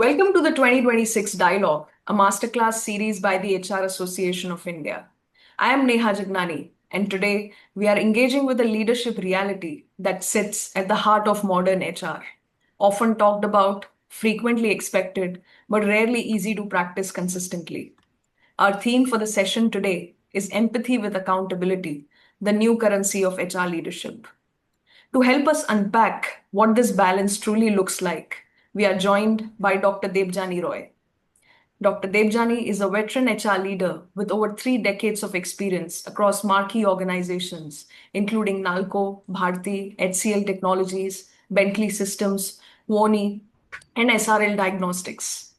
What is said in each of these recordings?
Welcome to the 2026 Dialogue, a masterclass series by the HR Association of India. I am Neha Jagnani, and today we are engaging with a leadership reality that sits at the heart of modern HR. Often talked about, frequently expected, but rarely easy to practice consistently. Our theme for the session today is empathy with accountability, the new currency of HR leadership. To help us unpack what this balance truly looks like, we are joined by Dr. Debjani Roy. Dr. Debjani is a veteran HR leader with over 3 decades of experience across marquee organizations, including Nalco, Bharti, HCL Technologies, Bentley Systems, Kuoni, and SRL Diagnostics,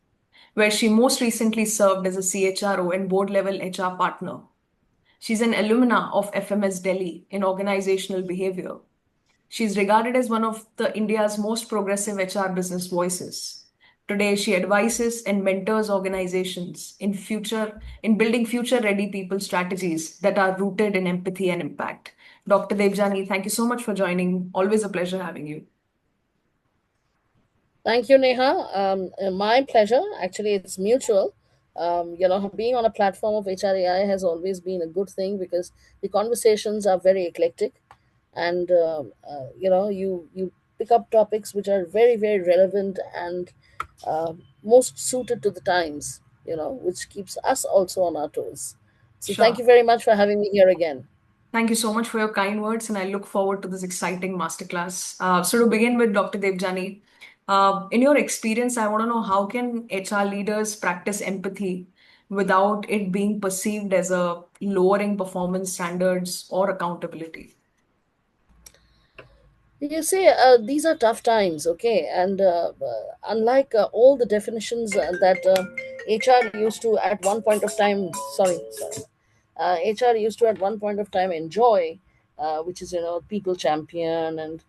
where she most recently served as a CHRO and board level HR partner. She's an alumna of FMS Delhi in Organisational Behaviour. She's regarded as one of the India's most progressive HR business voices. Today, she advises and mentors organizations in building future-ready people strategies that are rooted in empathy and impact. Dr. Debjani, thank you so much for joining. Always a pleasure having you. Thank you, Neha. My pleasure. Actually, it's mutual. Being on a platform of HRAI has always been a good thing because the conversations are very eclectic, and you pick up topics which are very very relevant and most suited to the times. Which keeps us also on our toes. So, thank Sure. you very much for having me here again. Thank you so much for your kind words, and I look forward to this exciting masterclass. So, to begin with, Dr. Debjani, in your experience, I want to know how can HR leaders practice empathy without it being perceived as a lowering performance standards or accountability? You see, these are tough times, okay? And unlike all the definitions that HR used to at one point of time, sorry, HR used to at one point of time enjoy, which is, people champion, and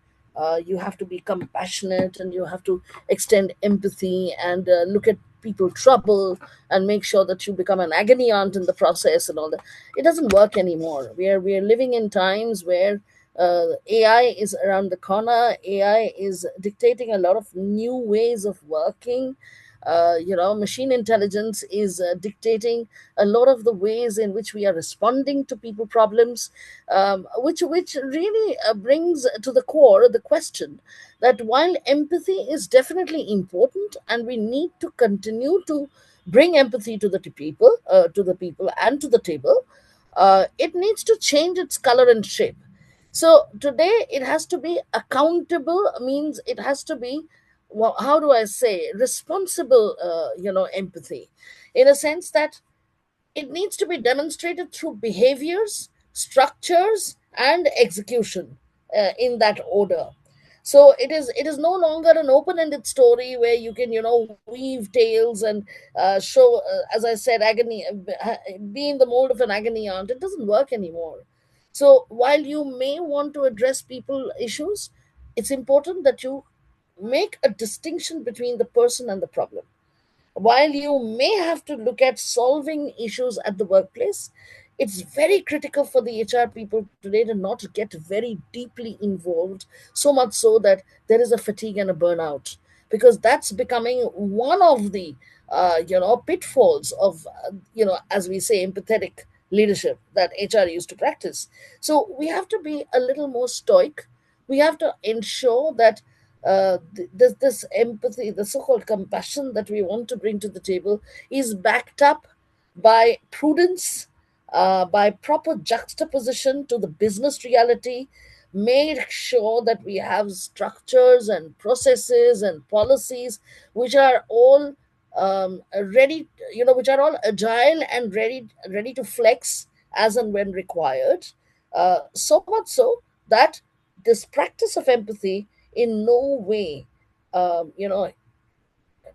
you have to be compassionate, and you have to extend empathy and look at people trouble and make sure that you become an agony aunt in the process and all that. It doesn't work anymore. We are living in times where AI is around the corner. AI is dictating a lot of new ways of working. Machine intelligence is dictating a lot of the ways in which we are responding to people problems, which really brings to the core the question that while empathy is definitely important and we need to continue to bring empathy to the people and to the table, it needs to change its color and shape. So today it has to be accountable, means it has to be, well, how do I say, responsible, empathy, in a sense that it needs to be demonstrated through behaviors, structures, and execution, in that order. So it is no longer an open-ended story where you can weave tales and show, as I said, agony, be in the mold of an agony aunt. It doesn't work anymore. So while you may want to address people issues, it's important that you make a distinction between the person and the problem. While you may have to look at solving issues at the workplace, it's very critical for the HR people today to not get very deeply involved, so much so that there is a fatigue and a burnout, because that's becoming one of the pitfalls of as we say, empathetic leadership that HR used to practice. So we have to be a little more stoic. We have to ensure that this empathy, the so-called compassion that we want to bring to the table, is backed up by prudence, by proper juxtaposition to the business reality. Make sure that we have structures and processes and policies which are all ready, which are all agile and ready to flex as and when required. So much so that this practice of empathy in no way um, you know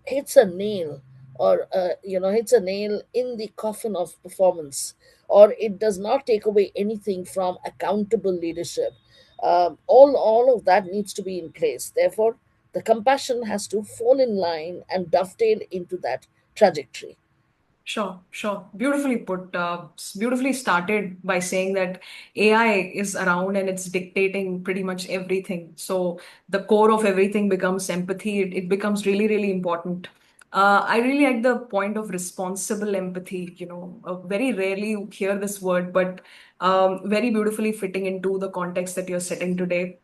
hits a nail, or hits a nail in the coffin of performance, or it does not take away anything from accountable leadership. All of that needs to be in place. Therefore, the compassion has to fall in line and dovetail into that trajectory. Sure, sure. Beautifully put. Beautifully started by saying that AI is around and it's dictating pretty much everything. So the core of everything becomes empathy. It becomes really, really important. I really like the point of responsible empathy. Very rarely you hear this word, but very beautifully fitting into the context that you're setting today.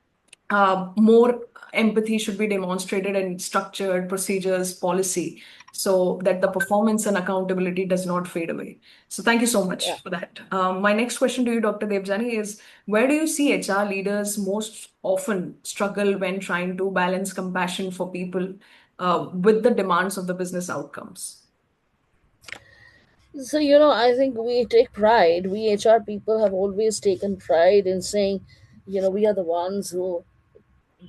More empathy should be demonstrated in structured procedures, policy, so that the performance and accountability does not fade away. So thank you so much Yeah. for that. My next question to you, Dr. Debjani, is where do you see HR leaders most often struggle when trying to balance compassion for people with the demands of the business outcomes? So, I think we take pride. We HR people have always taken pride in saying, we are the ones who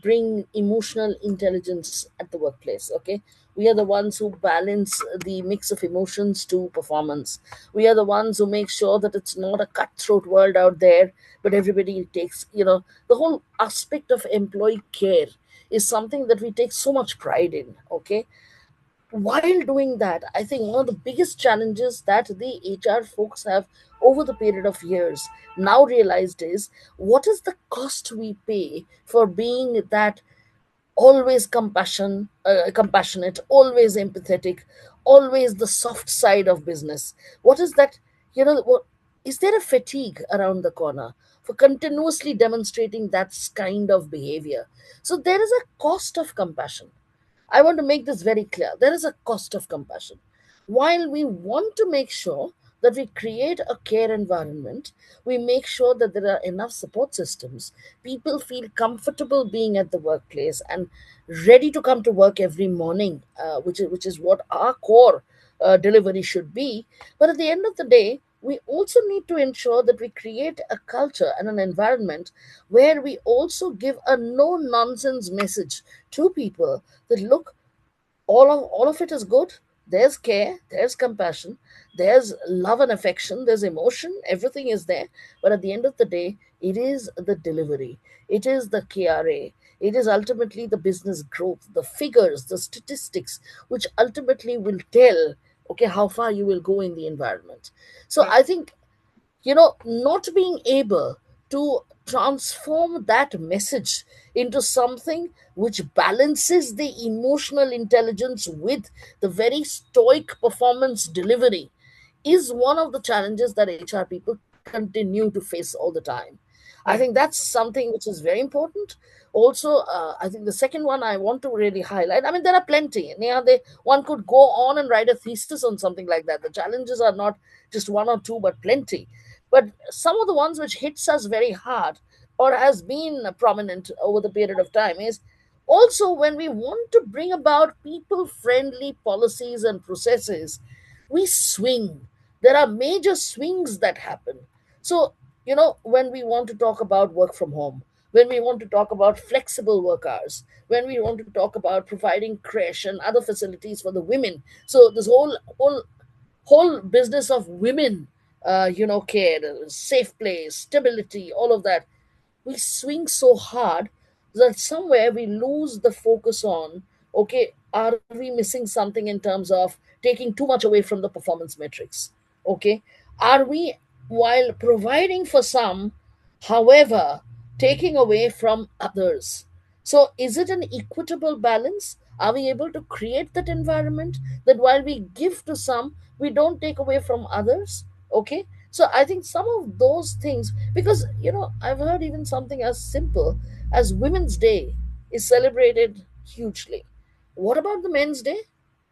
bring emotional intelligence at the workplace. Okay, we are the ones who balance the mix of emotions to performance. We are the ones who make sure that it's not a cutthroat world out there, but everybody takes, the whole aspect of employee care is something that we take so much pride in. Okay, while doing that, I think one of the biggest challenges that the HR folks have over the period of years now realized is what is the cost we pay for being that always compassionate, always empathetic, always the soft side of business. What is that? What is there a fatigue around the corner for continuously demonstrating that kind of behavior? So there is a cost of compassion. I want to make this very clear. There is a cost of compassion. While we want to make sure that we create a care environment, we make sure that there are enough support systems. People feel comfortable being at the workplace and ready to come to work every morning, which is what our core delivery should be. But at the end of the day, we also need to ensure that we create a culture and an environment where we also give a no nonsense message to people that look, all of it is good. There's care, there's compassion, there's love and affection, there's emotion, everything is there. But at the end of the day, it is the delivery, it is the KRA, it is ultimately the business growth, the figures, the statistics, which ultimately will tell, okay, how far you will go in the environment. So I think, not being able to transform that message into something which balances the emotional intelligence with the very stoic performance delivery is one of the challenges that HR people continue to face all the time. I Right. think that's something which is very important. Also, I think the second one I want to really highlight. I mean, there are plenty. One could go on and write a thesis on something like that. The challenges are not just one or two, but plenty. But some of the ones which hits us very hard or has been prominent over the period of time is also when we want to bring about people friendly policies and processes, we swing. There are major swings that happen. So, when we want to talk about work from home, when we want to talk about flexible work hours, when we want to talk about providing creche and other facilities for the women, so this whole business of women, care, safe place, stability, all of that, we swing so hard that somewhere we lose the focus on, okay, are we missing something in terms of taking too much away from the performance metrics? Okay, are we, while providing for some, however, taking away from others? So is it an equitable balance? Are we able to create that environment that while we give to some, we don't take away from others? Okay, so I think some of those things, because I've heard even something as simple as Women's Day is celebrated hugely. What about the Men's Day?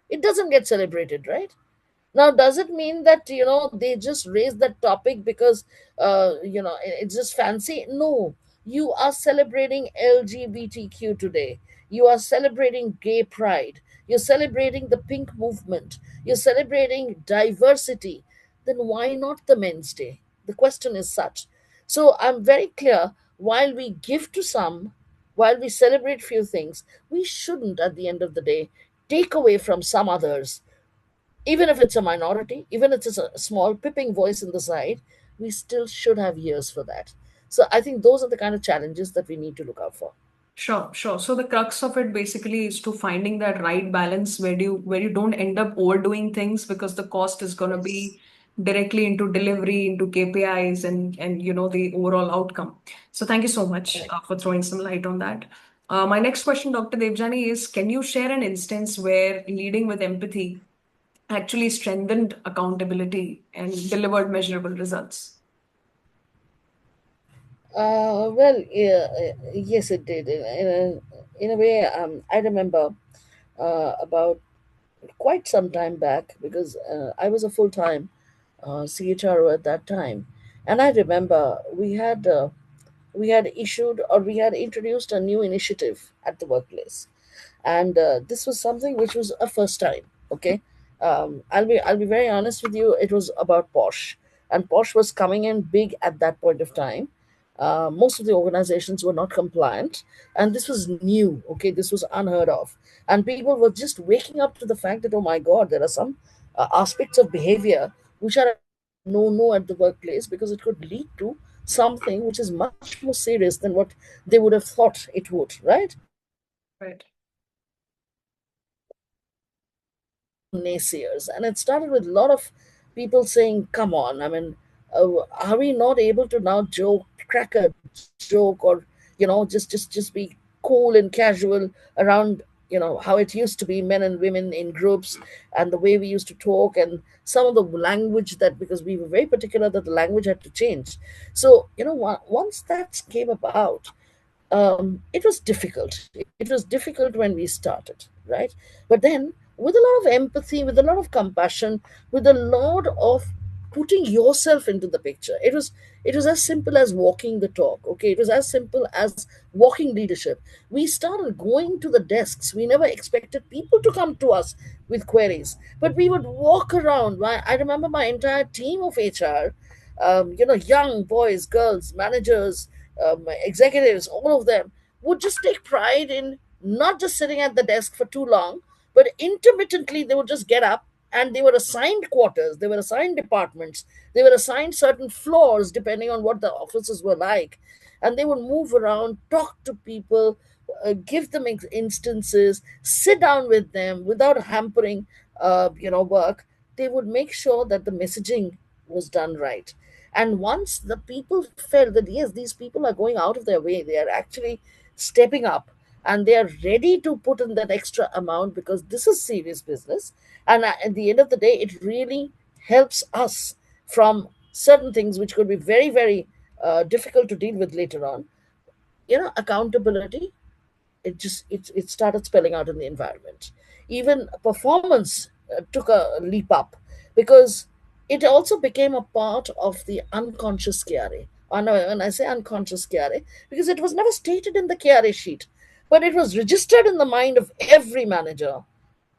It doesn't get celebrated, right? Now, does it mean that they just raise that topic because it's just fancy? No, you are celebrating LGBTQ today. You are celebrating gay pride. You're celebrating the pink movement. You're celebrating diversity. Then why not the Men's Day? The question is such. So I'm very clear. While we give to some, while we celebrate few things, we shouldn't, at the end of the day, take away from some others, even if it's a minority, even if it's a small pipping voice in the side, we still should have ears for that. So I think those are the kind of challenges that we need to look out for. Sure, sure. So the crux of it basically is to finding that right balance where you don't end up overdoing things because the cost is going to Yes. be directly into delivery, into KPIs, and the overall outcome. So thank you so much Correct. for throwing some light on that. My next question, Dr. Devjani, is can you share an instance where leading with empathy actually strengthened accountability and delivered measurable results? Yes, it did. In a way, I remember about quite some time back because I was a full time CHRO at that time, and I remember we had issued or we had introduced a new initiative at the workplace, and this was something which was a first time. Okay, I'll be very honest with you. It was about Posh, and Posh was coming in big at that point of time. Most of the organizations were not compliant, and this was new. Okay, this was unheard of, and people were just waking up to the fact that, oh my God, there are some aspects of behavior which are no at the workplace because it could lead to something which is much more serious than what they would have thought it would, right? Right. Naysayers, and it started with a lot of people saying, come on, I mean, are we not able to now joke, crack a joke, or just be cool and casual around, how it used to be, men and women in groups, and the way we used to talk, and some of the language, that because we were very particular that the language had to change. So once that came about, it was difficult. It was difficult when we started, right? But then, with a lot of empathy, with a lot of compassion, with a lot of putting yourself into the picture, it was as simple as walking the talk. Okay, it was as simple as walking leadership. We started going to the desks. We never expected people to come to us with queries, but we would walk around. I remember my entire team of HR, young boys, girls, managers, executives, all of them would just take pride in not just sitting at the desk for too long, but intermittently they would just get up, and they were assigned quarters, they were assigned departments, they were assigned certain floors depending on what the offices were like, and they would move around, talk to people, give them instances, sit down with them without hampering, work. They would make sure that the messaging was done right. And once the people felt that yes, these people are going out of their way, they are actually stepping up, and they are ready to put in that extra amount because this is serious business. And at the end of the day, it really helps us from certain things which could be very, very difficult to deal with later on. Accountability, it started spelling out in the environment. Even performance took a leap up because it also became a part of the unconscious KRA. When I say unconscious KRA, because it was never stated in the KRA sheet, but it was registered in the mind of every manager,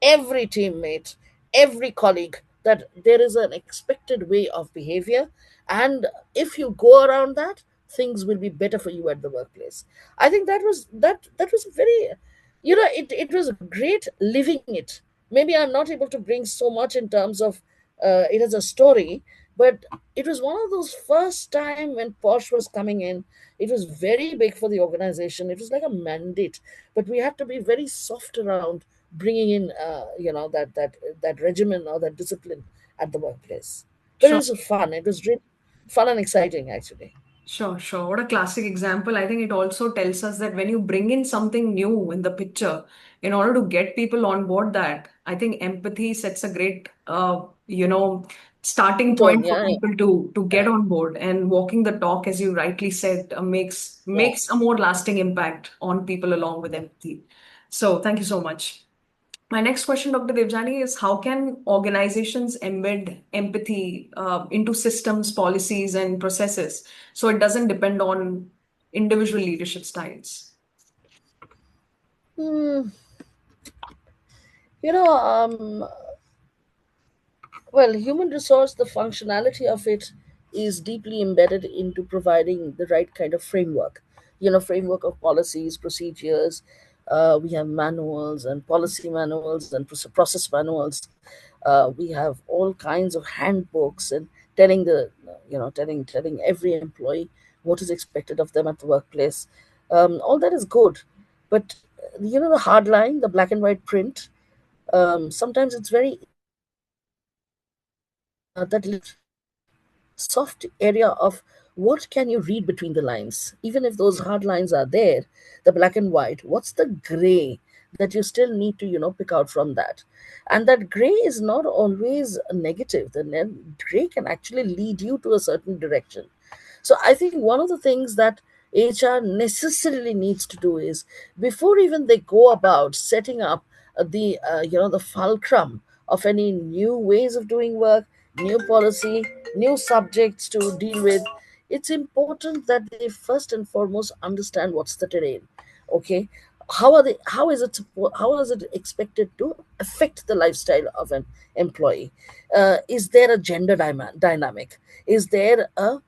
every teammate, every colleague, that there is an expected way of behavior. And if you go around that, things will be better for you at the workplace. I think that was very, it was great living it. Maybe I'm not able to bring so much in terms of it as a story, but it was one of those first time when Posh was coming in. It was very big for the organization. It was like a mandate, but we had to be very soft around bringing in that regimen or that discipline at the workplace. But it Sure. was fun. It was really fun and exciting, actually. Sure, sure. What a classic example. I think it also tells us that when you bring in something new in the picture, in order to get people on board that, I think empathy sets a great, starting Tone, point for yeah, people to get yeah, on board. And walking the talk, as you rightly said, yeah. makes a more lasting impact on people along with empathy. So thank you so much. My next question, Dr. Devjani, is how can organizations embed empathy into systems, policies, and processes so it doesn't depend on individual leadership styles? Hmm. You know, well, human resource, the functionality of it is deeply embedded into providing the right kind of framework. Framework of policies, procedures. We have manuals and policy manuals and process manuals. We have all kinds of handbooks and telling every employee what is expected of them at the workplace. All that is good, but the hard line, the black and white print. Sometimes it's very that soft area of what can you read between the lines? Even if those hard lines are there, the black and white, what's the gray that you still need to, pick out from that? And that gray is not always negative. Gray can actually lead you to a certain direction. So I think one of the things that HR necessarily needs to do is, before even they go about setting up the fulcrum of any new ways of doing work, new policy, new subjects to deal with, it's important that they first and foremost understand what's the terrain. Okay, how is it expected to affect the lifestyle of an employee? Is there a gender dynamic? Is there a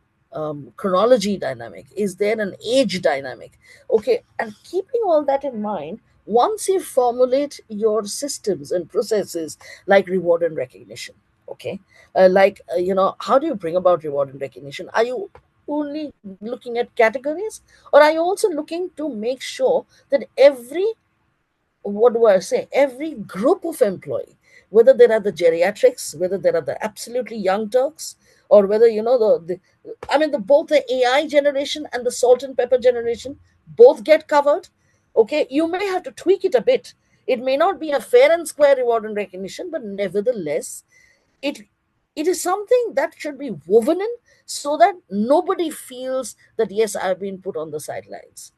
chronology dynamic? Is there an age dynamic? Okay, and keeping all that in mind, once you formulate your systems and processes like reward and recognition, okay, how do you bring about reward and recognition? Are you only looking at categories, or are you also looking to make sure that what do I say, every group of employee, whether they are the geriatrics, whether they are the absolutely young Turks, or whether both the AI generation and the salt and pepper generation both get covered. Okay, you may have to tweak it a bit. It may not be a fair and square reward and recognition, but nevertheless, it it is something that should be woven in, so that nobody feels that yes, I've been put on the sidelines.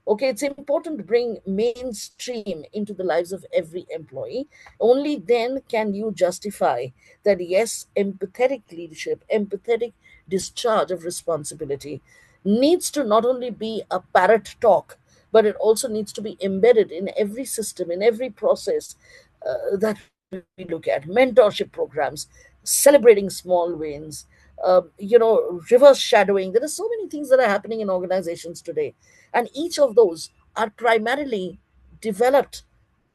Okay, it's important to bring mainstream into the lives of every employee. Only then can you justify that yes, empathetic leadership, empathetic discharge of responsibility needs to not only be a parrot talk, but it also needs to be embedded in every system, in every process that we look at. Mentorship programs, celebrating small wins, reverse shadowing. There are so many things that are happening in organizations today, and each of those are primarily developed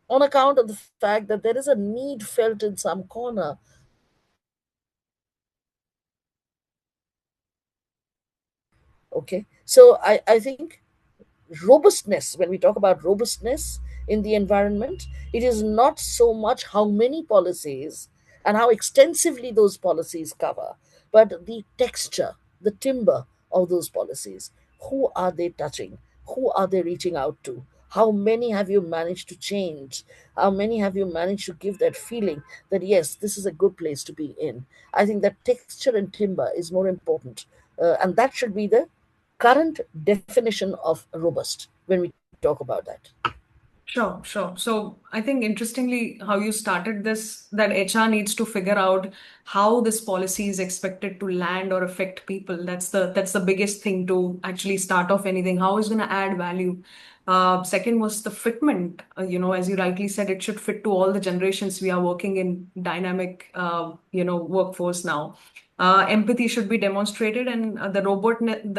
on account of the fact that there is a need felt in some corner. Okay, so I think robustness, when we talk about robustness in the environment, it is not so much how many policies and how extensively those policies cover, but the texture, the timber of those policies. Who are they touching? Who are they reaching out to? How many have you managed to change? How many have you managed to give that feeling that yes, this is a good place to be in? I think that texture and timber is more important, and that should be the current definition of robust when we talk about that. Sure, sure. So I think interestingly how you started this, that HR needs to figure out how this policy is expected to land or affect people. That's the biggest thing to actually start off anything. How is going to add value? Second was the fitment. As you rightly said, it should fit to all the generations. We are working in dynamic, workforce now. Empathy should be demonstrated, and the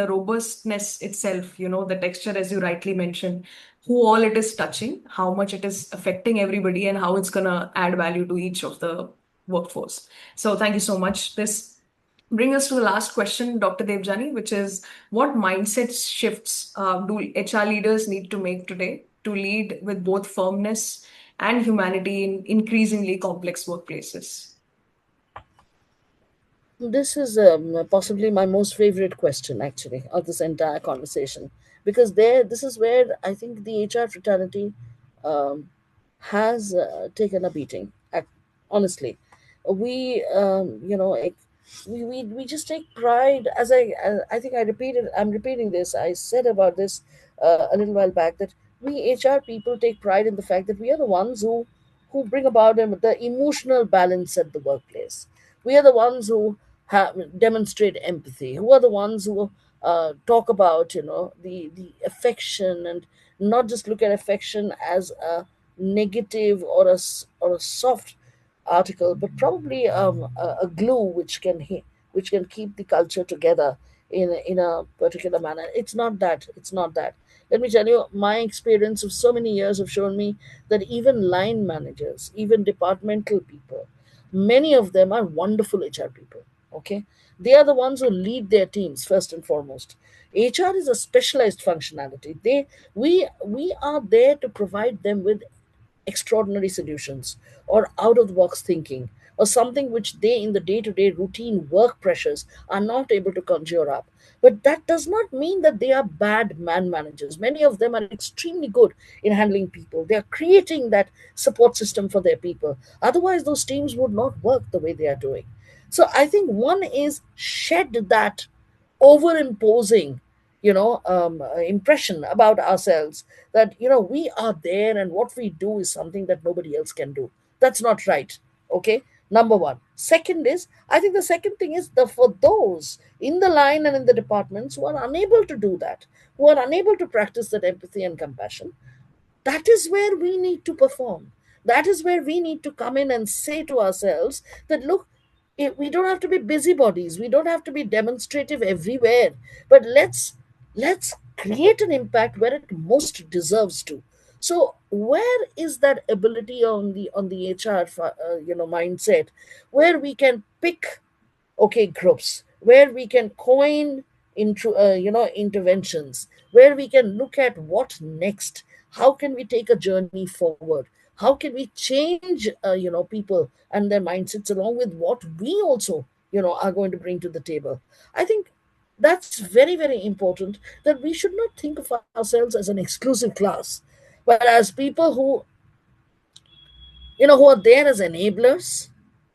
robustness itself, the texture, as you rightly mentioned, who all it is touching, how much it is affecting everybody, and how it's going to add value to each of the workforce. So, thank you so much. This brings us to the last question, Dr. Debjani, which is what mindset shifts do HR leaders need to make today to lead with both firmness and humanity in increasingly complex workplaces? This is possibly my most favorite question, actually, of this entire conversation, because this is where I think the HR fraternity um, has taken a beating. Honestly, we, we just take pride. I think I'm repeating this. I said about this a little while back, that we HR people take pride in the fact that we are the ones who bring about the emotional balance at the workplace. We are the ones who demonstrate empathy, who are the ones who talk about the affection, and not just look at affection as a negative or or a soft article, but probably a glue which can keep the culture together in a particular manner. It's not that. It's not that. Let me tell you, my experience of so many years have shown me that even line managers, even departmental people, many of them are wonderful HR people. Okay, they are the ones who lead their teams first and foremost. HR is a specialized functionality. We are there to provide them with extraordinary solutions or out of the box thinking or something which they, in the day to day routine work pressures, are not able to conjure up. But that does not mean that they are bad man managers. Many of them are extremely good in handling people. They are creating that support system for their people. Otherwise, those teams would not work the way they are doing. So I think one is shed that overimposing, impression about ourselves, that we are there and what we do is something that nobody else can do. That's not right. Okay, number one. Second is, I think the second thing is, the for those in the line and in the departments who are unable to do that, who are unable to practice that empathy and compassion, that is where we need to perform. That is where we need to come in and say to ourselves that, look, we don't have to be busybodies, we don't have to be demonstrative everywhere, but let's create an impact where it most deserves to. So where is that ability on the HR mindset, where we can pick, okay, groups, where we can coin interventions, where we can look at what next, how can we take a journey forward, how can we change people and their mindsets along with what we also are going to bring to the table. I think that's very, very important, that we should not think of ourselves as an exclusive class, but as people who are there as enablers.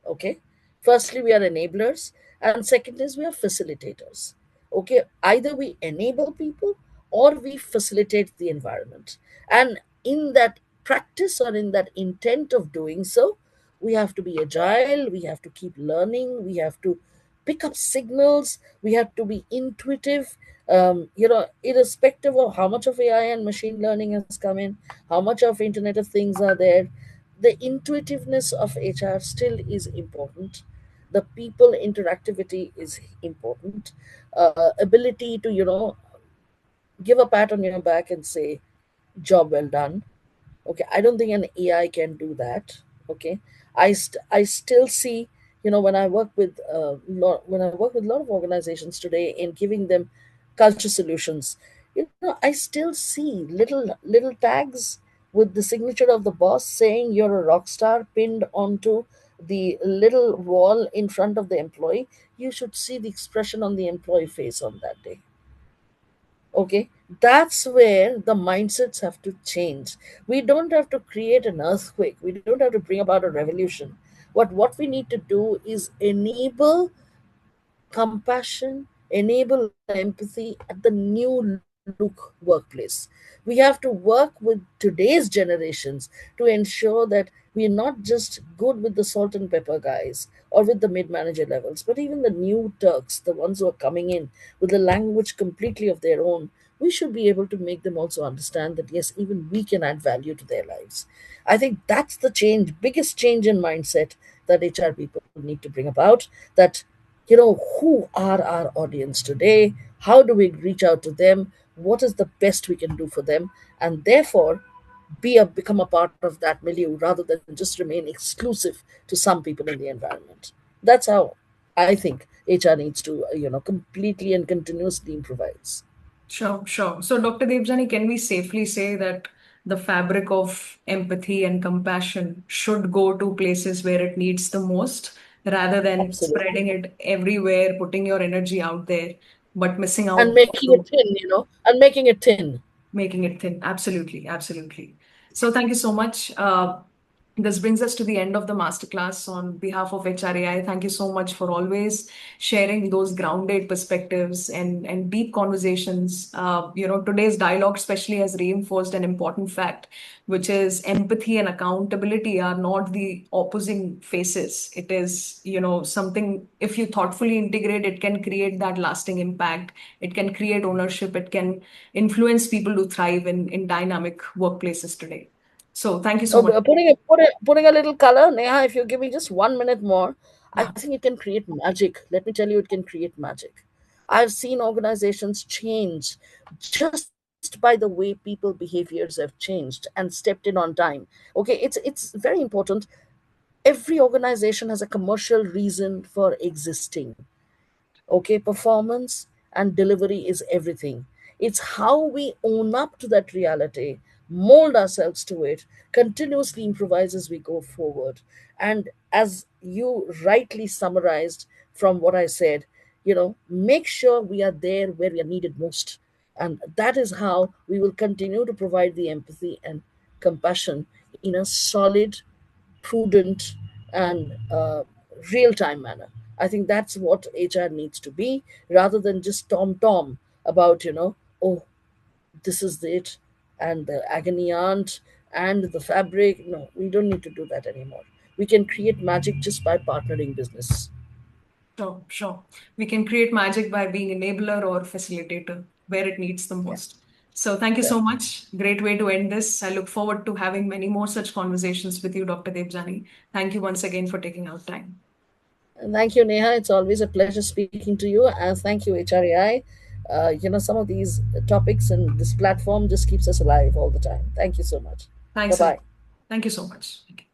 Okay, firstly we are enablers, and second is we are facilitators. Okay, either we enable people or we facilitate the environment, and in that practice or in that intent of doing so, we have to be agile, we have to keep learning, we have to pick up signals, we have to be intuitive, irrespective of how much of AI and machine learning has come in, how much of Internet of Things are there. The intuitiveness of HR still is important. The people interactivity is important. Ability to, give a pat on your back and say, job well done. Okay, I don't think an AI can do that. Okay, I still see, when I work with when I work with a lot of organizations today in giving them culture solutions, I still see little tags with the signature of the boss saying you're a rock star pinned onto the little wall in front of the employee. You should see the expression on the employee face on that day. Okay, that's where the mindsets have to change. We don't have to create an earthquake, we don't have to bring about a revolution. What we need to do is enable compassion, enable empathy at the new look workplace. We have to work with today's generations to ensure that we are not just good with the salt and pepper guys or with the mid manager levels, but even the new Turks, the ones who are coming in with a language completely of their own. We should be able to make them also understand that yes, even we can add value to their lives. I think that's the biggest change in mindset that HR people need to bring about. That who are our audience today, how do we reach out to them, what is the best we can do for them, and therefore become a part of that milieu rather than just remain exclusive to some people in the environment. That's how I think HR needs to completely and continuously improvise. Sure, sure. So, Dr. Debjani, can we safely say that the fabric of empathy and compassion should go to places where it needs the most rather than Absolutely. spreading it everywhere, putting your energy out there, but missing And out making it on thin, and making it thin. making it thin? Absolutely, absolutely. So, thank you so much. This brings us to the end of the masterclass. On behalf of HRAI, thank you so much for always sharing those grounded perspectives and deep conversations. Today's dialogue especially has reinforced an important fact, which is empathy and accountability are not the opposing faces. It is, something, if you thoughtfully integrate, it can create that lasting impact. It can create ownership. It can influence people to thrive in dynamic workplaces today. So thank you so Oh, much. putting a little color, Neha, if you give me just 1 minute more, I Yeah. think it can create magic. Let me tell you, it can create magic. I've seen organizations change just by the way people behaviors have changed and stepped in on time. Okay, it's very important. Every organization has a commercial reason for existing. Okay, performance and delivery is everything. It's how we own up to that reality mold ourselves to it, continuously improvise as we go forward. And as you rightly summarized from what I said, make sure we are there where we are needed most. And that is how we will continue to provide the empathy and compassion in a solid, prudent, and real time manner. I think that's what HR needs to be, rather than just tom about, oh, this is it, and the agony aunt and the fabric. No, we don't need to do that anymore. We can create magic just by partnering business. Sure, sure. We can create magic by being enabler or facilitator where it needs the Yeah, most. So thank you so correct. much. Great way to end this. I look forward to having many more such conversations with you, Dr. Debjani. Thank you once again for taking out time. And thank you, Neha. It's always a pleasure speaking to you. And thank you, HRAI. Some of these topics and this platform just keeps us alive all the time. Thank you so much. Bye Thanks a lot. bye. Thank you so much. Thank you.